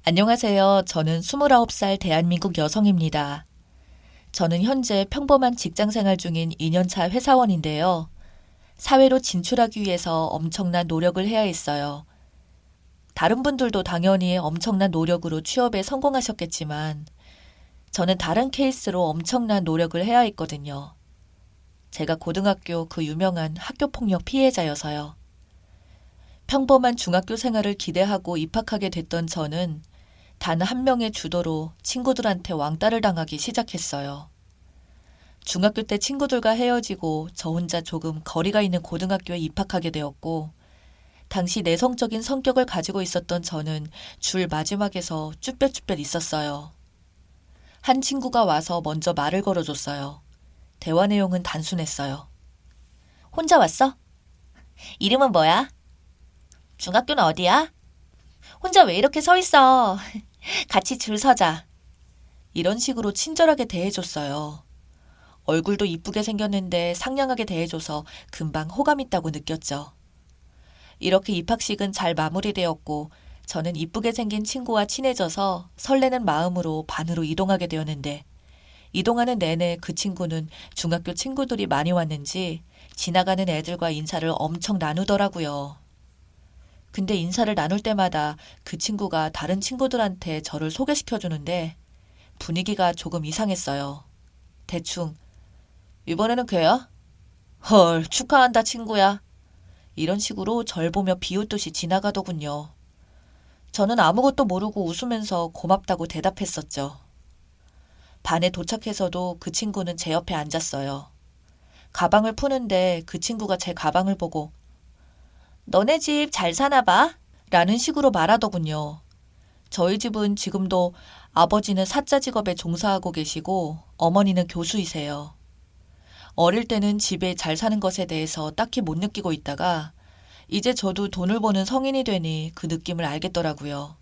안녕하세요. 저는 29살 대한민국 여성입니다. 저는 현재 평범한 직장 생활 중인 2년차 회사원인데요. 사회로 진출하기 위해서 엄청난 노력을 해야 했어요. 다른 분들도 당연히 엄청난 노력으로 취업에 성공하셨겠지만 저는 다른 케이스로 엄청난 노력을 해야 했거든요. 제가 고등학교 그 유명한 학교폭력 피해자여서요. 평범한 중학교 생활을 기대하고 입학하게 됐던 저는 단 한 명의 주도로 친구들한테 왕따를 당하기 시작했어요. 중학교 때 친구들과 헤어지고 저 혼자 조금 거리가 있는 고등학교에 입학하게 되었고, 당시 내성적인 성격을 가지고 있었던 저는 줄 마지막에서 쭈뼛쭈뼛 있었어요. 한 친구가 와서 먼저 말을 걸어줬어요. 대화 내용은 단순했어요. 혼자 왔어? 이름은 뭐야? 중학교는 어디야? 혼자 왜 이렇게 서 있어? 같이 줄 서자. 이런 식으로 친절하게 대해줬어요. 얼굴도 이쁘게 생겼는데 상냥하게 대해줘서 금방 호감 있다고 느꼈죠. 이렇게 입학식은 잘 마무리되었고 저는 이쁘게 생긴 친구와 친해져서 설레는 마음으로 반으로 이동하게 되었는데, 이동하는 내내 그 친구는 중학교 친구들이 많이 왔는지 지나가는 애들과 인사를 엄청 나누더라고요. 근데 인사를 나눌 때마다 그 친구가 다른 친구들한테 저를 소개시켜주는데 분위기가 조금 이상했어요. 대충 이번에는 걔야? 헐, 축하한다 친구야. 이런 식으로 절 보며 비웃듯이 지나가더군요. 저는 아무것도 모르고 웃으면서 고맙다고 대답했었죠. 반에 도착해서도 그 친구는 제 옆에 앉았어요. 가방을 푸는데 그 친구가 제 가방을 보고 너네 집 잘 사나 봐? 라는 식으로 말하더군요. 저희 집은 지금도 아버지는 사자 직업에 종사하고 계시고 어머니는 교수이세요. 어릴 때는 집에 잘 사는 것에 대해서 딱히 못 느끼고 있다가 이제 저도 돈을 버는 성인이 되니 그 느낌을 알겠더라고요.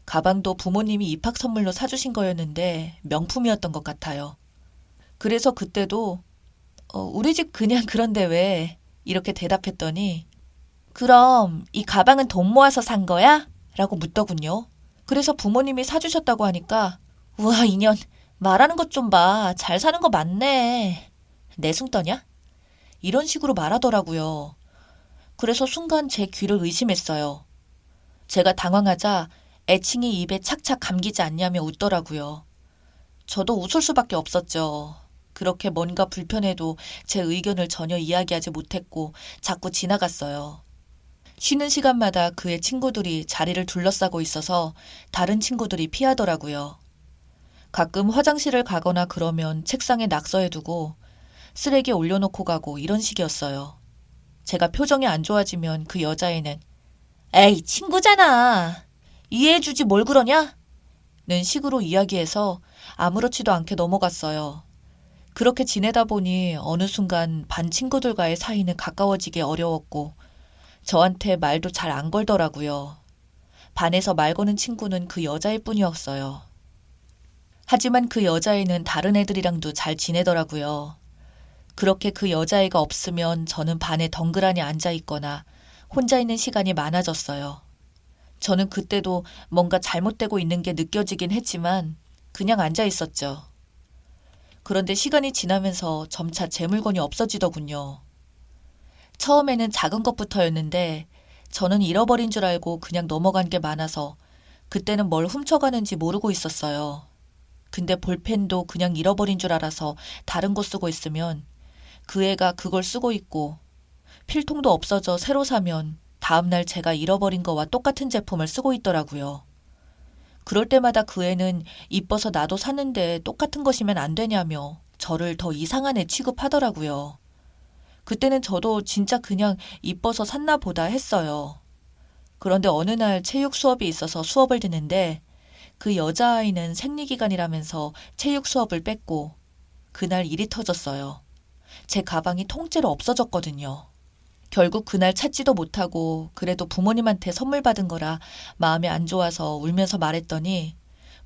가방도 부모님이 입학 선물로 사주신 거였는데 명품이었던 것 같아요. 그래서 그때도 우리 집 그냥 그런데 왜? 이렇게 대답했더니 그럼 이 가방은 돈 모아서 산 거야? 라고 묻더군요. 그래서 부모님이 사주셨다고 하니까 우와 인연 말하는 것 좀 봐. 잘 사는 거 맞네. 내숭 떠냐? 이런 식으로 말하더라고요. 그래서 순간 제 귀를 의심했어요. 제가 당황하자 애칭이 입에 착착 감기지 않냐며 웃더라고요. 저도 웃을 수밖에 없었죠. 그렇게 뭔가 불편해도 제 의견을 전혀 이야기하지 못했고 자꾸 지나갔어요. 쉬는 시간마다 그의 친구들이 자리를 둘러싸고 있어서 다른 친구들이 피하더라고요. 가끔 화장실을 가거나 그러면 책상에 낙서해두고 쓰레기 올려놓고 가고 이런 식이었어요. 제가 표정이 안 좋아지면 그 여자애는 에이 친구잖아. 이해해주지 뭘 그러냐? 는 식으로 이야기해서 아무렇지도 않게 넘어갔어요. 그렇게 지내다 보니 어느 순간 반 친구들과의 사이는 가까워지기 어려웠고 저한테 말도 잘 안 걸더라고요. 반에서 말 거는 친구는 그 여자일 뿐이었어요. 하지만 그 여자애는 다른 애들이랑도 잘 지내더라고요. 그렇게 그 여자애가 없으면 저는 반에 덩그러니 앉아 있거나 혼자 있는 시간이 많아졌어요. 저는 그때도 뭔가 잘못되고 있는 게 느껴지긴 했지만 그냥 앉아 있었죠. 그런데 시간이 지나면서 점차 제 물건이 없어지더군요. 처음에는 작은 것부터였는데 저는 잃어버린 줄 알고 그냥 넘어간 게 많아서 그때는 뭘 훔쳐가는지 모르고 있었어요. 근데 볼펜도 그냥 잃어버린 줄 알아서 다른 거 쓰고 있으면 그 애가 그걸 쓰고 있고, 필통도 없어져 새로 사면 다음날 제가 잃어버린 거와 똑같은 제품을 쓰고 있더라고요. 그럴 때마다 그 애는 이뻐서 나도 샀는데 똑같은 것이면 안 되냐며 저를 더 이상한 애 취급하더라고요. 그때는 저도 진짜 그냥 이뻐서 샀나 보다 했어요. 그런데 어느 날 체육 수업이 있어서 수업을 듣는데 그 여자아이는 생리기간이라면서 체육 수업을 뺐고 그날 일이 터졌어요. 제 가방이 통째로 없어졌거든요. 결국 그날 찾지도 못하고 그래도 부모님한테 선물 받은 거라 마음이 안 좋아서 울면서 말했더니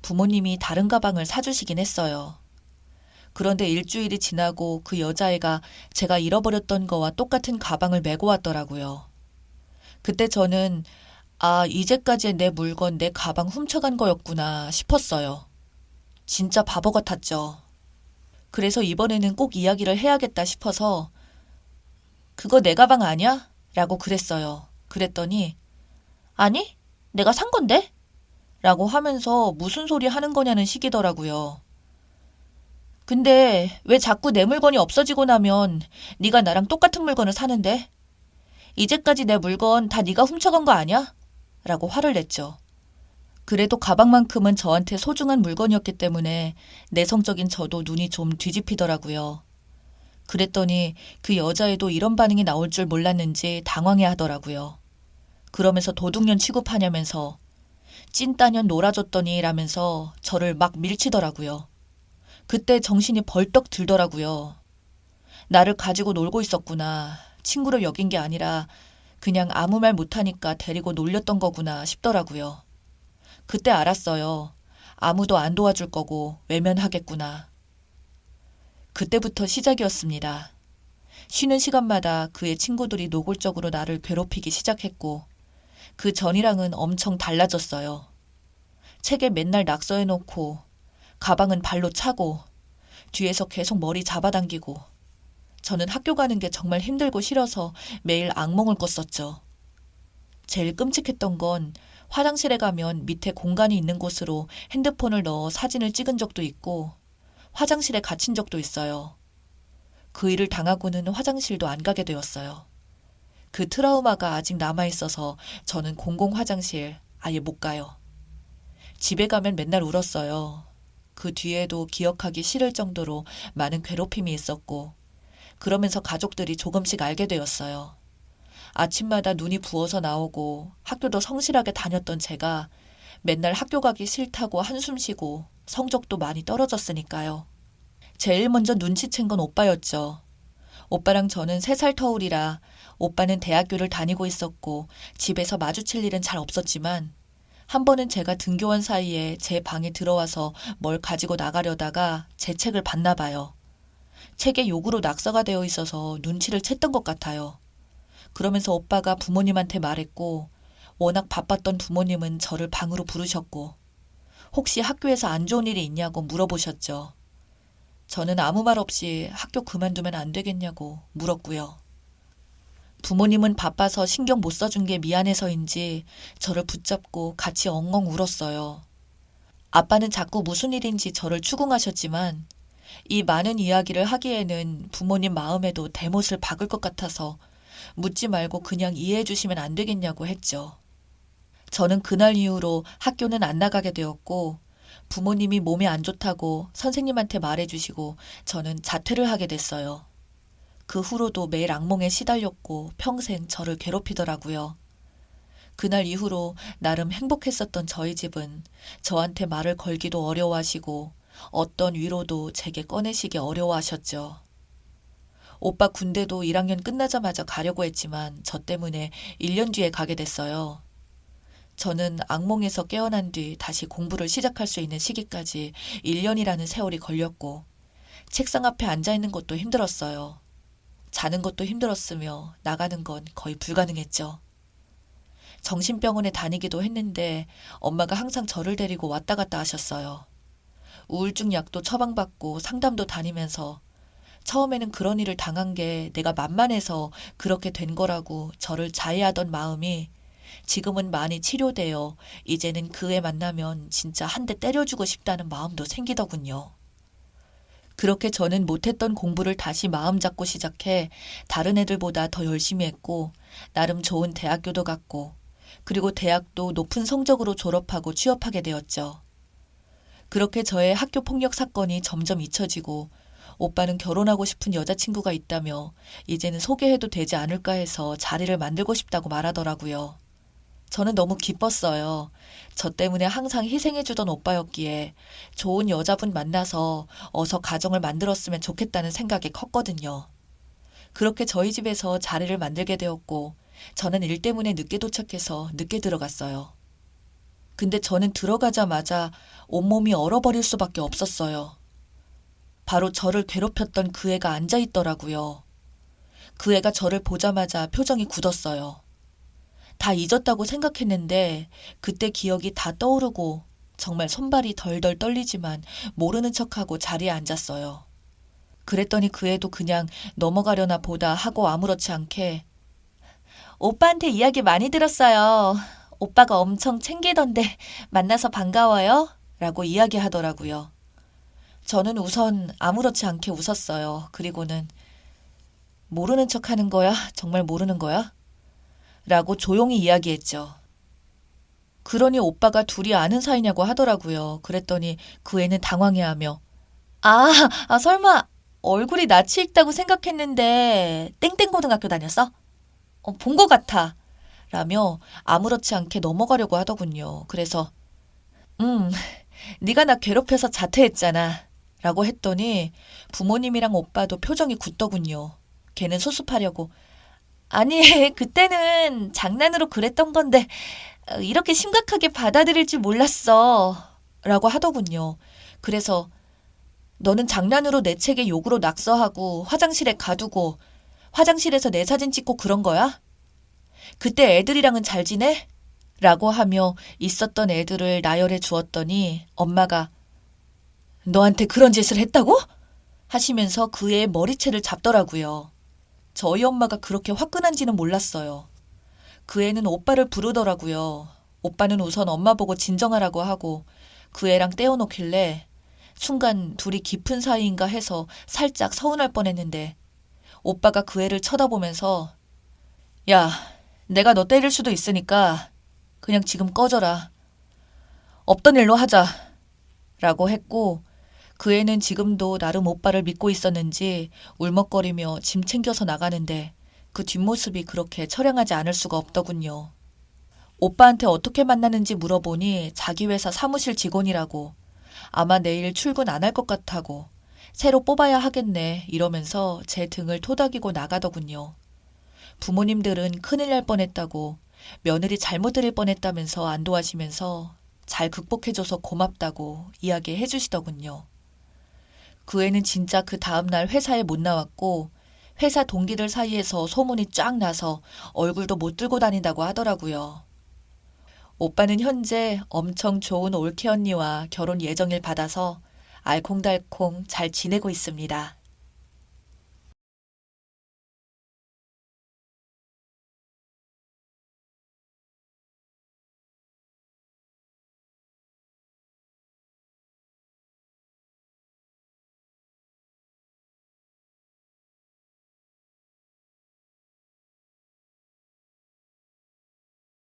부모님이 다른 가방을 사주시긴 했어요. 그런데 일주일이 지나고 그 여자애가 제가 잃어버렸던 거와 똑같은 가방을 메고 왔더라고요. 그때 저는 아, 이제까지 내 물건, 내 가방 훔쳐간 거였구나 싶었어요. 진짜 바보 같았죠. 그래서 이번에는 꼭 이야기를 해야겠다 싶어서 그거 내 가방 아니야? 라고 그랬어요. 그랬더니 아니, 내가 산 건데? 라고 하면서 무슨 소리 하는 거냐는 식이더라고요. 근데 왜 자꾸 내 물건이 없어지고 나면 네가 나랑 똑같은 물건을 사는데? 이제까지 내 물건 다 네가 훔쳐간 거 아니야? 라고 화를 냈죠. 그래도 가방만큼은 저한테 소중한 물건이었기 때문에 내성적인 저도 눈이 좀 뒤집히더라고요. 그랬더니 그 여자애도 이런 반응이 나올 줄 몰랐는지 당황해 하더라고요. 그러면서 도둑년 취급하냐면서 찐따년 놀아줬더니 라면서 저를 막 밀치더라고요. 그때 정신이 벌떡 들더라고요. 나를 가지고 놀고 있었구나. 친구로 여긴 게 아니라 그냥 아무 말 못하니까 데리고 놀렸던 거구나 싶더라고요. 그때 알았어요. 아무도 안 도와줄 거고 외면하겠구나. 그때부터 시작이었습니다. 쉬는 시간마다 그의 친구들이 노골적으로 나를 괴롭히기 시작했고 그 전이랑은 엄청 달라졌어요. 책에 맨날 낙서해놓고 가방은 발로 차고 뒤에서 계속 머리 잡아당기고 저는 학교 가는 게 정말 힘들고 싫어서 매일 악몽을 꿨었죠. 제일 끔찍했던 건 화장실에 가면 밑에 공간이 있는 곳으로 핸드폰을 넣어 사진을 찍은 적도 있고 화장실에 갇힌 적도 있어요. 그 일을 당하고는 화장실도 안 가게 되었어요. 그 트라우마가 아직 남아있어서 저는 공공 화장실 아예 못 가요. 집에 가면 맨날 울었어요. 그 뒤에도 기억하기 싫을 정도로 많은 괴롭힘이 있었고 그러면서 가족들이 조금씩 알게 되었어요. 아침마다 눈이 부어서 나오고 학교도 성실하게 다녔던 제가 맨날 학교 가기 싫다고 한숨 쉬고 성적도 많이 떨어졌으니까요. 제일 먼저 눈치챈 건 오빠였죠. 오빠랑 저는 3살 터울이라 오빠는 대학교를 다니고 있었고 집에서 마주칠 일은 잘 없었지만 한 번은 제가 등교한 사이에 제 방에 들어와서 뭘 가지고 나가려다가 제 책을 봤나 봐요. 책에 욕으로 낙서가 되어 있어서 눈치를 챘던 것 같아요. 그러면서 오빠가 부모님한테 말했고 워낙 바빴던 부모님은 저를 방으로 부르셨고 혹시 학교에서 안 좋은 일이 있냐고 물어보셨죠. 저는 아무 말 없이 학교 그만두면 안 되겠냐고 물었고요. 부모님은 바빠서 신경 못 써준 게 미안해서인지 저를 붙잡고 같이 엉엉 울었어요. 아빠는 자꾸 무슨 일인지 저를 추궁하셨지만 이 많은 이야기를 하기에는 부모님 마음에도 대못을 박을 것 같아서 묻지 말고 그냥 이해해 주시면 안 되겠냐고 했죠. 저는 그날 이후로 학교는 안 나가게 되었고 부모님이 몸이 안 좋다고 선생님한테 말해주시고 저는 자퇴를 하게 됐어요. 그 후로도 매일 악몽에 시달렸고 평생 저를 괴롭히더라고요. 그날 이후로 나름 행복했었던 저희 집은 저한테 말을 걸기도 어려워하시고 어떤 위로도 제게 꺼내시기 어려워하셨죠. 오빠 군대도 1학년 끝나자마자 가려고 했지만 저 때문에 1년 뒤에 가게 됐어요. 저는 악몽에서 깨어난 뒤 다시 공부를 시작할 수 있는 시기까지 1년이라는 세월이 걸렸고 책상 앞에 앉아있는 것도 힘들었어요. 자는 것도 힘들었으며 나가는 건 거의 불가능했죠. 정신병원에 다니기도 했는데 엄마가 항상 저를 데리고 왔다 갔다 하셨어요. 우울증 약도 처방받고 상담도 다니면서 처음에는 그런 일을 당한 게 내가 만만해서 그렇게 된 거라고 저를 자해하던 마음이 지금은 많이 치료되어 이제는 그 애 만나면 진짜 한 대 때려주고 싶다는 마음도 생기더군요. 그렇게 저는 못했던 공부를 다시 마음 잡고 시작해 다른 애들보다 더 열심히 했고 나름 좋은 대학교도 갔고 그리고 대학도 높은 성적으로 졸업하고 취업하게 되었죠. 그렇게 저의 학교 폭력 사건이 점점 잊혀지고 오빠는 결혼하고 싶은 여자친구가 있다며 이제는 소개해도 되지 않을까 해서 자리를 만들고 싶다고 말하더라고요. 저는 너무 기뻤어요. 저 때문에 항상 희생해주던 오빠였기에 좋은 여자분 만나서 어서 가정을 만들었으면 좋겠다는 생각이 컸거든요. 그렇게 저희 집에서 자리를 만들게 되었고 저는 일 때문에 늦게 도착해서 늦게 들어갔어요. 근데 저는 들어가자마자 온몸이 얼어버릴 수밖에 없었어요. 바로 저를 괴롭혔던 그 애가 앉아있더라고요. 그 애가 저를 보자마자 표정이 굳었어요. 다 잊었다고 생각했는데 그때 기억이 다 떠오르고 정말 손발이 덜덜 떨리지만 모르는 척하고 자리에 앉았어요. 그랬더니 그 애도 그냥 넘어가려나 보다 하고 아무렇지 않게 오빠한테 이야기 많이 들었어요. 오빠가 엄청 챙기던데 만나서 반가워요? 라고 이야기하더라고요. 저는 우선 아무렇지 않게 웃었어요. 그리고는 모르는 척 하는 거야? 정말 모르는 거야? 라고 조용히 이야기했죠. 그러니 오빠가 둘이 아는 사이냐고 하더라고요. 그랬더니 그 애는 당황해하며 설마 얼굴이 낯이 익다고 생각했는데 땡땡고등학교 다녔어? 본 것 같아. 라며 아무렇지 않게 넘어가려고 하더군요. 그래서 네가 나 괴롭혀서 자퇴했잖아. 라고 했더니 부모님이랑 오빠도 표정이 굳더군요. 걔는 수습하려고 아니 그때는 장난으로 그랬던 건데 이렇게 심각하게 받아들일 줄 몰랐어. 라고 하더군요. 그래서 너는 장난으로 내 책에 욕으로 낙서하고 화장실에 가두고 화장실에서 내 사진 찍고 그런 거야? 그때 애들이랑은 잘 지내? 라고 하며 있었던 애들을 나열해 주었더니 엄마가 너한테 그런 짓을 했다고? 하시면서 그 애의 머리채를 잡더라고요. 저희 엄마가 그렇게 화끈한지는 몰랐어요. 그 애는 오빠를 부르더라고요. 오빠는 우선 엄마 보고 진정하라고 하고 그 애랑 떼어놓길래 순간 둘이 깊은 사이인가 해서 살짝 서운할 뻔했는데 오빠가 그 애를 쳐다보면서 야, 내가 너 때릴 수도 있으니까 그냥 지금 꺼져라. 없던 일로 하자. 라고 했고 그 애는 지금도 나름 오빠를 믿고 있었는지 울먹거리며 짐 챙겨서 나가는데 그 뒷모습이 그렇게 처량하지 않을 수가 없더군요. 오빠한테 어떻게 만나는지 물어보니 자기 회사 사무실 직원이라고 아마 내일 출근 안 할 것 같다고 새로 뽑아야 하겠네 이러면서 제 등을 토닥이고 나가더군요. 부모님들은 큰일 날 뻔했다고 며느리 잘못 들일 뻔했다면서 안도하시면서 잘 극복해줘서 고맙다고 이야기해 주시더군요. 그 애는 진짜 그 다음날 회사에 못 나왔고 회사 동기들 사이에서 소문이 쫙 나서 얼굴도 못 들고 다닌다고 하더라고요. 오빠는 현재 엄청 좋은 올케 언니와 결혼 예정일 받아서 알콩달콩 잘 지내고 있습니다.